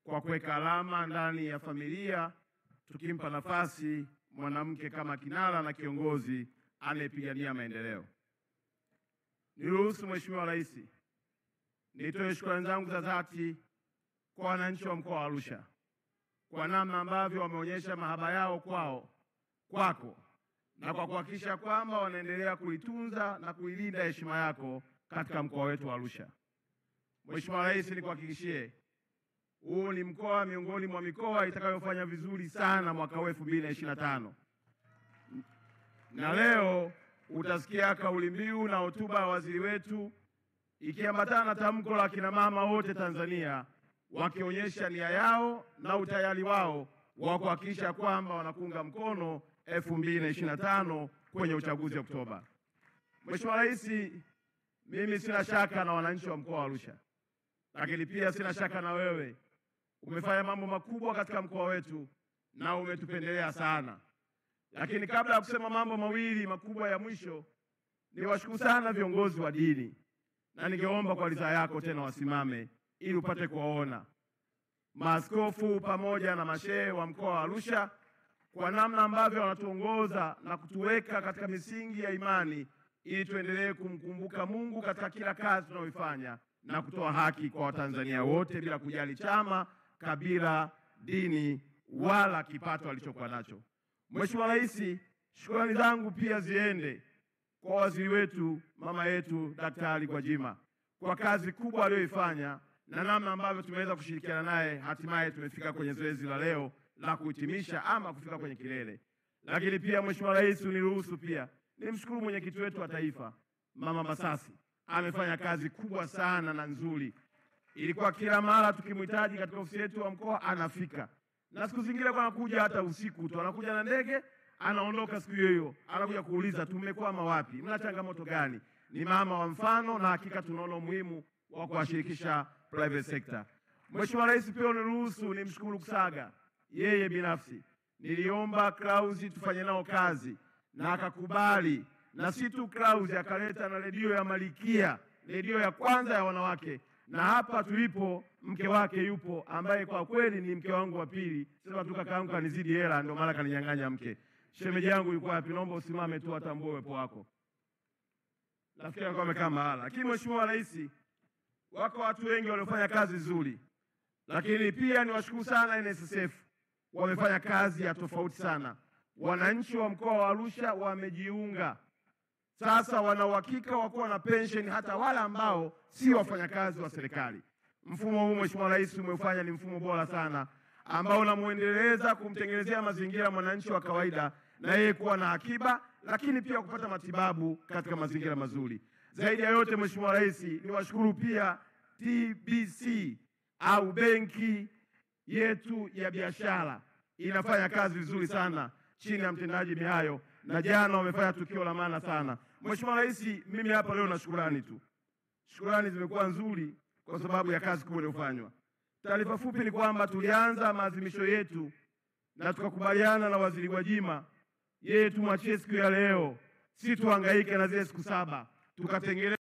kwa kuweka alama ndani ya familia, tukimpa nafasi mwanamke kama kinara na kiongozi anayepigania maendeleo. Niruhusu Mheshimiwa Rais, nitoe shukrani zangu za dhati kwa wananchi wa mkoa wa Arusha kwa namna ambavyo wameonyesha mahaba yao kwako na kwa kuhakikisha kwamba wanaendelea kuitunza na kuilinda heshima yako katika mkoa wetu wa Arusha. Mheshimiwa Rais, nikuhakikishie huu ni mkoa miongoni mwa mikoa itakayofanya vizuri sana mwaka 2025. Na leo utasikia kauli mbiu na hotuba ya waziri wetu ikiambatana na tamko la kina mama wote Tanzania wakionyesha nia yao na utayari wao wa kuhakikisha kwamba wanakuunga mkono 2025 kwenye uchaguzi wa Oktoba. Mheshimiwa Rais, mimi sina shaka na wananchi wa mkoa wa Arusha, lakini pia sina shaka na wewe. Umefanya mambo makubwa katika mkoa wetu na umetupendelea sana. Lakini kabla ya kusema mambo mawili makubwa ya mwisho, niwashukuru sana viongozi wa dini na ningeomba kwa ridhaa yako tena wasimame ili upate kuwaona maaskofu pamoja na mashehe wa mkoa wa Arusha kwa namna ambavyo wanatuongoza na kutuweka katika misingi ya imani ili tuendelee kumkumbuka Mungu katika kila kazi tunayoifanya na kutoa haki kwa Watanzania wote bila kujali chama, kabila, dini wala kipato alichokuwa nacho. Mheshimiwa Rais, shukrani zangu pia ziende kwa waziri wetu mama yetu Daktari Gwajima kwa kazi kubwa aliyoifanya na namna ambavyo tumeweza kushirikiana naye hatimaye tumefika kwenye zoezi la leo la kuhitimisha ama kufika kwenye kilele. Lakini pia Mheshimiwa Rais, uniruhusu pia nimshukuru mwenyekiti wetu wa taifa Mama Masasi. Amefanya kazi kubwa sana na nzuri. Ilikuwa kila mara tukimhitaji katika ofisi yetu wa mkoa anafika. Na siku zingine kwa anakuja hata usiku tu, anakuja na ndege, anaondoka siku hiyo, anakuja kuuliza tumekwama wapi? Mna changamoto gani? Ni mama wa mfano na hakika tunaona umuhimu wa kuwashirikisha private sector. Mheshimiwa Rais, pia uniruhusu nimshukuru Kusaga. Yeye binafsi niliomba Clouds tufanye nao kazi na akakubali, na si tu Clouds, akaleta na redio ya Malikia, redio ya kwanza ya wanawake, na hapa tulipo mke wake yupo ambaye kwa kweli ni mke wangu wa pili. Sema tu kaka yangu kanizidi hela ndio maana kaninyang'anya mke. Shemeji yangu yuko wapi? Naomba usimame tu atambue uwepo wako. Nafikiri alikuwa amekaa mahala. Lakini Mheshimiwa Rais, wako watu wengi waliofanya kazi nzuri. Lakini pia niwashukuru sana NSSF. Wamefanya kazi ya tofauti sana. Wananchi wa mkoa wa Arusha wamejiunga. Sasa wana uhakika wa kuwa na pension hata wale ambao si wafanyakazi wa serikali. Mfumo huu Mheshimiwa Rais umeufanya ni mfumo bora sana ambao unamuendeleza kumtengenezea mazingira mwananchi wa kawaida na yeye kuwa na akiba, lakini pia kupata matibabu katika mazingira mazuri. Zaidi ya yote Mheshimiwa Rais, niwashukuru pia TBC au benki yetu ya biashara. Inafanya kazi vizuri sana chini ya mtendaji Mihayo na jana wamefanya tukio la maana sana. Mheshimiwa Rais, mimi hapa leo na shukrani tu. Shukrani zimekuwa nzuri kwa sababu ya kazi kubwa iliyofanywa. Taarifa fupi ni kwamba tulianza maadhimisho yetu na tukakubaliana na Waziri Gwajima yeye tumwachie siku ya leo, si tuhangaike na zile siku 7. Tukatengeneza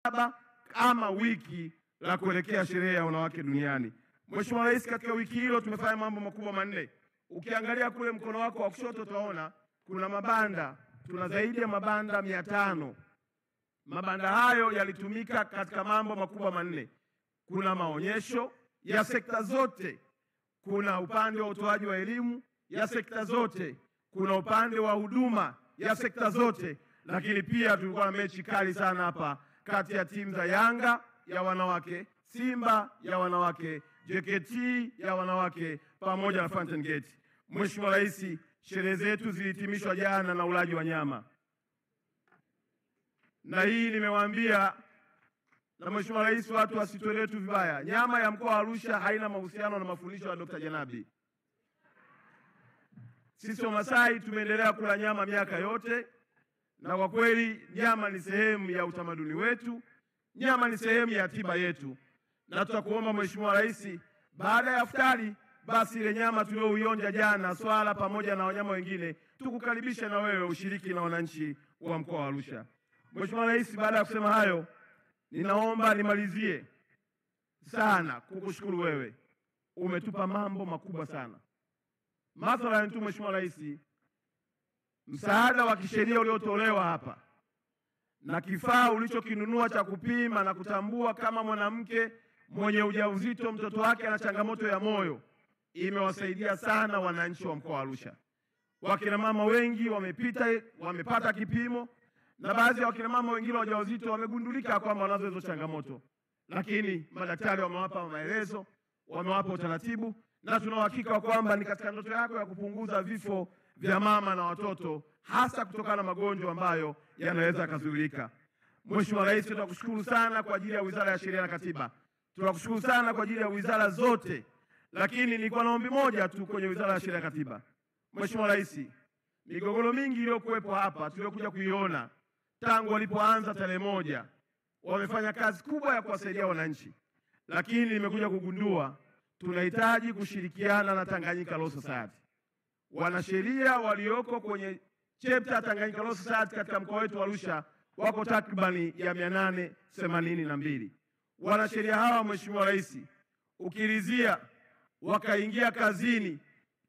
7 kama wiki la kuelekea sherehe ya wanawake duniani. Mheshimiwa Rais, katika wiki hilo tumefanya mambo makubwa manne. Ukiangalia kule mkono wako wa kushoto utaona kuna mabanda, tuna zaidi ya mabanda 500. Mabanda hayo yalitumika katika mambo makubwa manne. Kuna maonyesho ya sekta zote, kuna upande wa utoaji wa elimu ya sekta zote, kuna upande wa huduma ya sekta zote, lakini pia tulikuwa na mechi kali sana hapa kati ya timu za Yanga ya wanawake, Simba ya wanawake, JKT ya wanawake pamoja na Fountain Gate. Mheshimiwa Rais, sherehe zetu zilihitimishwa jana na ulaji wa nyama. Na hii nimewaambia na Mheshimiwa Rais, watu wasituelewe tu vibaya. Nyama ya mkoa wa Arusha haina mahusiano na mafundisho ya Dr. Janabi. Sisi Wamasai tumeendelea kula nyama miaka yote, na kwa kweli nyama ni sehemu ya utamaduni wetu, nyama ni sehemu ya tiba yetu. Na tutakuomba Mheshimiwa Rais, baada ya iftari basi ile nyama tulioionja jana, swala pamoja na wanyama wengine, tukukaribisha na wewe ushiriki na wananchi wa mkoa wa Arusha. Mheshimiwa Rais, baada ya kusema hayo, ninaomba nimalizie sana kukushukuru wewe. Umetupa mambo makubwa sana. Mathalan tu Mheshimiwa Rais, msaada wa kisheria uliotolewa hapa na kifaa ulichokinunua cha kupima na kutambua kama mwanamke mwenye ujauzito mtoto wake ana changamoto ya moyo imewasaidia sana wananchi wa mkoa wa Arusha. Wakina mama wengi wamepata kipimo, na baadhi ya wakina mama wengine wajawazito wamegundulika kwamba wanazo hizo changamoto, lakini madaktari wamewapa maelezo, wamewapa utaratibu, na tuna uhakika kwamba ni katika ndoto yako ya kupunguza vifo vya mama na watoto, hasa kutokana na magonjwa ambayo yanaweza kuzuilika. Mheshimiwa Rais, tunakushukuru sana kwa ajili ya Wizara ya Sheria na Katiba. Tunakushukuru sana kwa ajili ya wizara zote, lakini nilikuwa na ombi moja tu kwenye Wizara ya Sheria na Katiba. Mheshimiwa Rais, migogoro mingi iliyokuwepo hapa tuliokuja kuiona tangu walipoanza tarehe 1, wamefanya kazi kubwa ya kuwasaidia wananchi, lakini nimekuja kugundua tunahitaji kushirikiana na Tanganyika Law Society. Wanasheria walioko kwenye chapter Tanganyika Law Society katika mkoa wetu wa Arusha wako takribani ya 882. Wanasheria hawa Mheshimiwa Rais, ukiridhia wakaingia kazini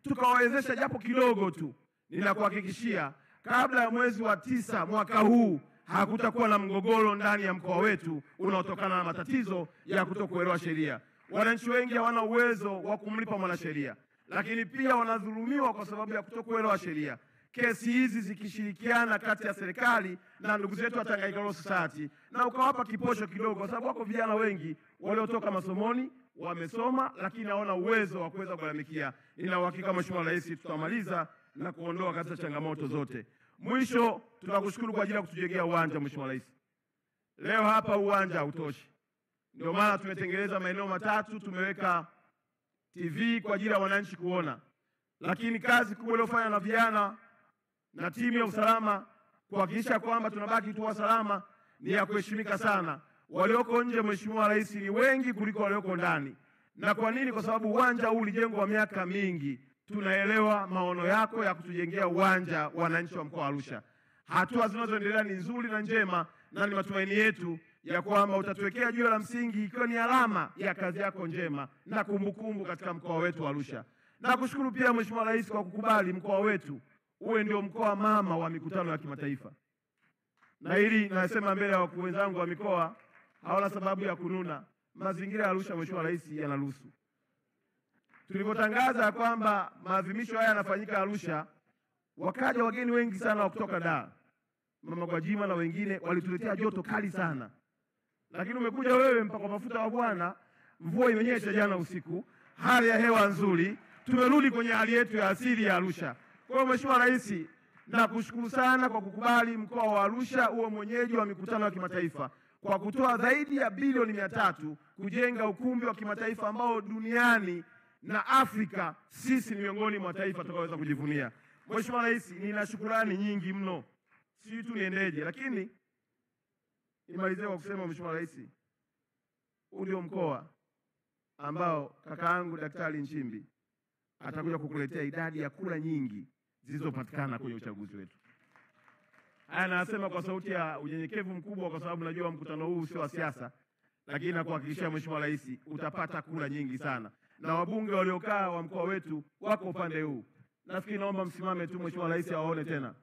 tukawawezesha japo kidogo tu, ninakuhakikishia kabla ya mwezi wa 9 mwaka huu hakutakuwa na mgogoro ndani ya mkoa wetu unaotokana na matatizo ya kutokuelewa sheria. Wananchi wengi hawana uwezo wa kumlipa mwanasheria, lakini pia wanadhulumiwa kwa sababu ya kutokuelewa sheria. Kesi hizi zikishirikiana kati ya serikali na ndugu zetu wa Tanganyika Law Society na ukawapa kiposho kidogo, kwa sababu wako vijana wengi waliotoka masomoni wamesoma lakini hawana uwezo wa kuweza kulalamikia. Nina uhakika Mheshimiwa Rais, tutamaliza na kuondoa katika changamoto zote. Mwisho, tunakushukuru kwa ajili ya kutujengea uwanja Mheshimiwa Rais. Leo hapa uwanja hautoshi. Ndio maana tumetengeneza maeneo matatu, tumeweka TV kwa ajili ya wananchi kuona. Lakini kazi kubwa iliyofanywa na vijana na timu ya usalama kuhakikisha kwamba tunabaki tu salama ni ya kuheshimika sana. Walioko nje Mheshimiwa Rais ni wengi kuliko walioko ndani. Na kwa nini? Kwa sababu uwanja huu ulijengwa miaka mingi. Tunaelewa maono yako ya kutujengea uwanja wananchi wa mkoa wa Arusha. Hatua zinazoendelea ni nzuri na njema, na ni matumaini yetu ya kwamba utatuwekea jiwe la msingi ikiwa ni alama ya kazi yako njema na kumbukumbu katika mkoa wetu wa Arusha. Na kushukuru pia Mheshimiwa Rais kwa kukubali mkoa wetu uwe ndio mkoa mama wa mikutano ya kimataifa. Na hili nasema mbele ya wakuu wenzangu wa mikoa, hawana sababu ya kununa. Mazingira ya Arusha Mheshimiwa Rais yanaruhusu. Tulipotangaza kwamba maadhimisho haya yanafanyika Arusha, wakaja wageni wengi sana wa kutoka Dar. Mama Gwajima na wengine walituletea joto kali sana. Lakini umekuja wewe mpaka mafuta wa Bwana, mvua imenyesha jana usiku, hali ya hewa nzuri, tumerudi kwenye hali yetu ya asili ya Arusha. Kwa hiyo Mheshimiwa Rais, nakushukuru sana kwa kukubali mkoa wa Arusha uwe mwenyeji wa mikutano ya kimataifa, kwa kutoa zaidi ya bilioni 300 kujenga ukumbi wa kimataifa ambao duniani na Afrika sisi ni miongoni mwa taifa tutakayoweza kujivunia. Mheshimiwa Rais, nina shukrani nyingi mno. Si tu niendeje, lakini nimalizie kwa kusema Mheshimiwa Rais, huu ndio mkoa ambao kakaangu Daktari Nchimbi atakuja kukuletea idadi ya kura nyingi zilizopatikana kwenye uchaguzi wetu. Haya nasema kwa sauti ya unyenyekevu mkubwa, kwa sababu najua mkutano huu sio wa siasa, lakini nakuhakikishia Mheshimiwa Rais utapata kura nyingi sana. Na wabunge waliokaa wa mkoa wetu wako upande huu. Nafikiri naomba msimame tu Mheshimiwa Rais awaone tena.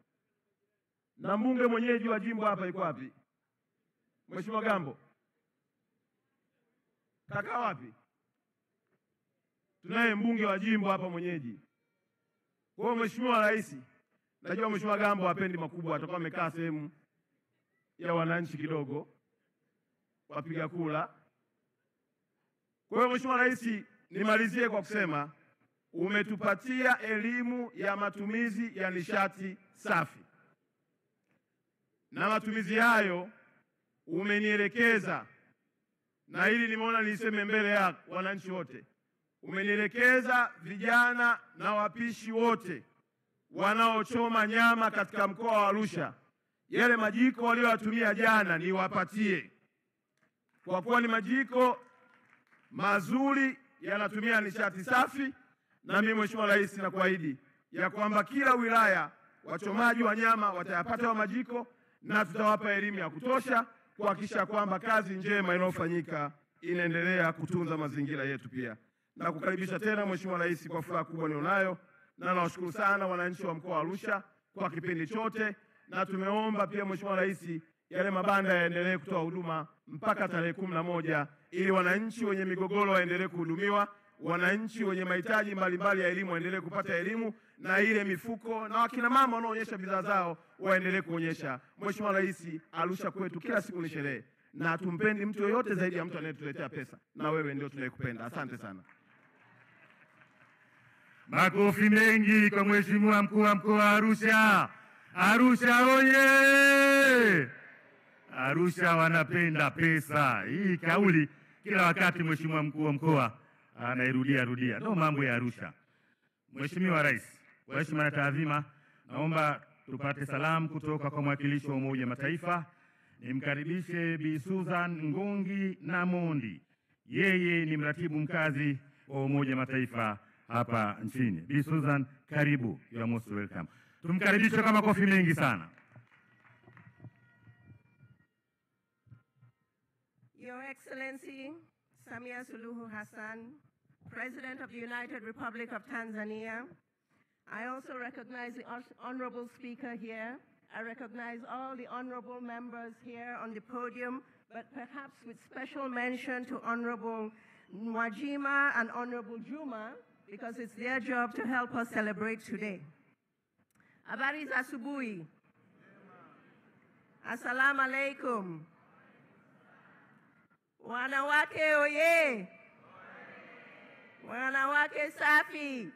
Na mbunge mwenyeji wa jimbo hapa yuko wapi? Mheshimiwa Gambo. Kaka wapi? Tunaye mbunge wa jimbo hapa mwenyeji. Kwa hiyo Mheshimiwa Rais, najua Mheshimiwa Gambo hapendi makubwa, atakuwa amekaa sehemu ya wananchi kidogo wapiga kula. Kwa hiyo Mheshimiwa Rais, nimalizie kwa kusema umetupatia elimu ya matumizi ya nishati safi. Na matumizi hayo umenielekeza, na hili nimeona niseme mbele ya wananchi wote. Umenielekeza vijana na wapishi wote wanaochoma nyama katika mkoa wa Arusha, yale majiko walioyatumia jana niwapatie, kwa kuwa ni majiko mazuri yanatumia nishati safi. Na mimi Mheshimiwa Rais nakuahidi ya kwamba kila wilaya wachomaji wa nyama watayapata wa majiko, na tutawapa elimu ya kutosha kuhakikisha kwamba kazi njema inayofanyika inaendelea kutunza mazingira yetu pia. Na kukaribisha tena Mheshimiwa Rais kwa furaha kubwa nionayo, na nawashukuru sana wananchi wa mkoa wa Arusha kwa kipindi chote, na tumeomba pia Mheshimiwa Rais yale mabanda yaendelee kutoa huduma mpaka tarehe 11 ili wananchi wenye migogoro waendelee kuhudumiwa, wananchi wenye mahitaji mbalimbali ya elimu waendelee kupata elimu, na ile mifuko na wakina mama wanaoonyesha bidhaa zao waendelee kuonyesha. Mheshimiwa Rais, Arusha kwetu kila siku ni sherehe, na tumpendi mtu yoyote zaidi ya mtu anayetuletea pesa, na wewe ndio tunayekupenda. Asante sana. Makofi mengi kwa Mheshimiwa mkuu wa mkoa wa Arusha. Arusha oye! Arusha wanapenda pesa. Hii kauli kila wakati Mheshimiwa mkuu wa mkoa anairudia. Ndio mambo ya Arusha. Mheshimiwa Rais, kwa heshima na taadhima, naomba tupate salamu kutoka kwa mwakilishi wa Umoja wa Mataifa. Nimkaribishe Bi Susan Ngongi Namondi. Yeye ni mratibu mkazi wa Umoja wa Mataifa hapa nchini. Bi Susan, karibu. You are most welcome. Tumkaribishe kwa makofi mengi sana. Your Excellency Samia Suluhu Hassan, President of the United Republic of Tanzania. I also recognize the honorable speaker here. I recognize all the honorable members here on the podium, but perhaps with special mention to Honorable Mwajima and Honorable Juma, because it's their job to help us celebrate today. Habari za asubuhi. Assalamu alaikum. Wanawake oye. Wanawake safi.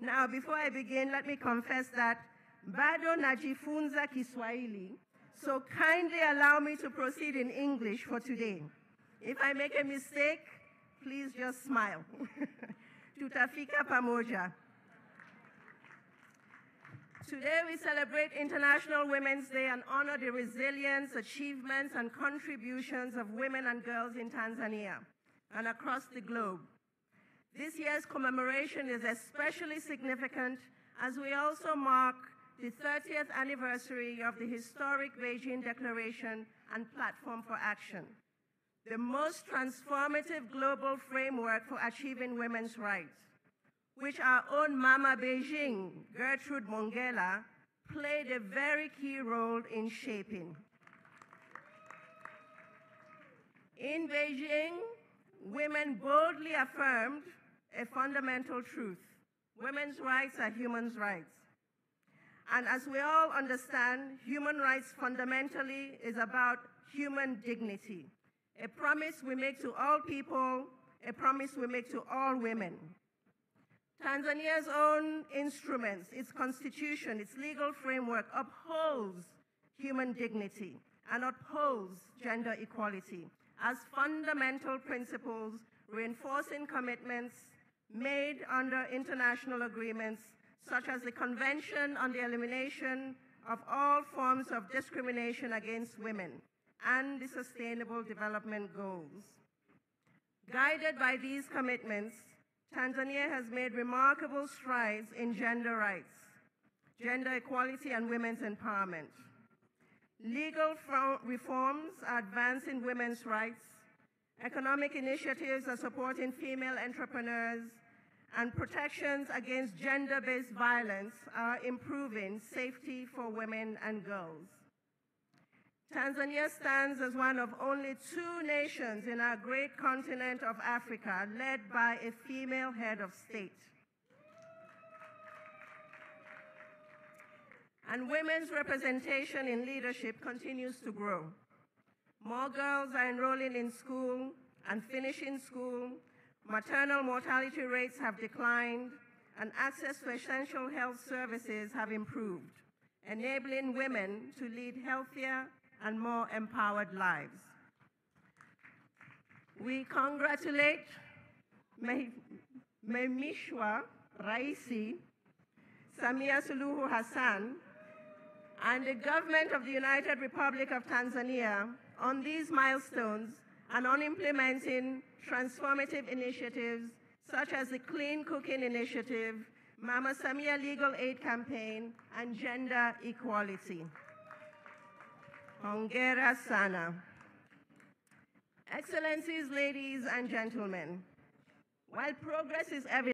Now, before I begin, let me confess that bado najifunza Kiswahili, so kindly allow me to proceed in English for today. If I make a mistake, please just smile. Tutafika pamoja. Today we celebrate International Women's Day and honor the resilience, achievements, and contributions of women and girls in Tanzania and across the globe. This year's commemoration is especially significant as we also mark the 30th anniversary of the historic Beijing Declaration and Platform for Action, the most transformative global framework for achieving women's rights, which our own Mama Beijing, Gertrude Mongella, played a very key role in shaping. In Beijing, women boldly affirmed a fundamental truth: women's rights are human rights. And as we all understand, human rights fundamentally is about human dignity, a promise we make to all people, a promise we make to all women. Tanzania's own instruments, its constitution, its legal framework upholds human dignity and upholds gender equality as fundamental principles, reinforcing commitments made under international agreements such as the Convention on the Elimination of All Forms of Discrimination Against Women and the Sustainable Development Goals. Guided by these commitments, Tanzania has made remarkable strides in gender rights, gender equality, and women's empowerment. Legal reforms are advancing women's rights, economic initiatives are supporting female entrepreneurs, and protections against gender-based violence are improving safety for women and girls. Tanzania stands as one of only 2 nations in our great continent of Africa led by a female head of state. And women's representation in leadership continues to grow. More girls are enrolling in school and finishing school. Maternal mortality rates have declined, and access to essential health services have improved, enabling women to lead healthier and more empowered lives. We congratulate Mheshimiwa Rais Samia Suluhu Hassan and the government of the United Republic of Tanzania on these milestones and on implementing transformative initiatives such as the Clean Cooking Initiative, Mama Samia Legal Aid Campaign, and gender equality. Hongera sana. Excellencies, ladies and gentlemen, while progress is evident,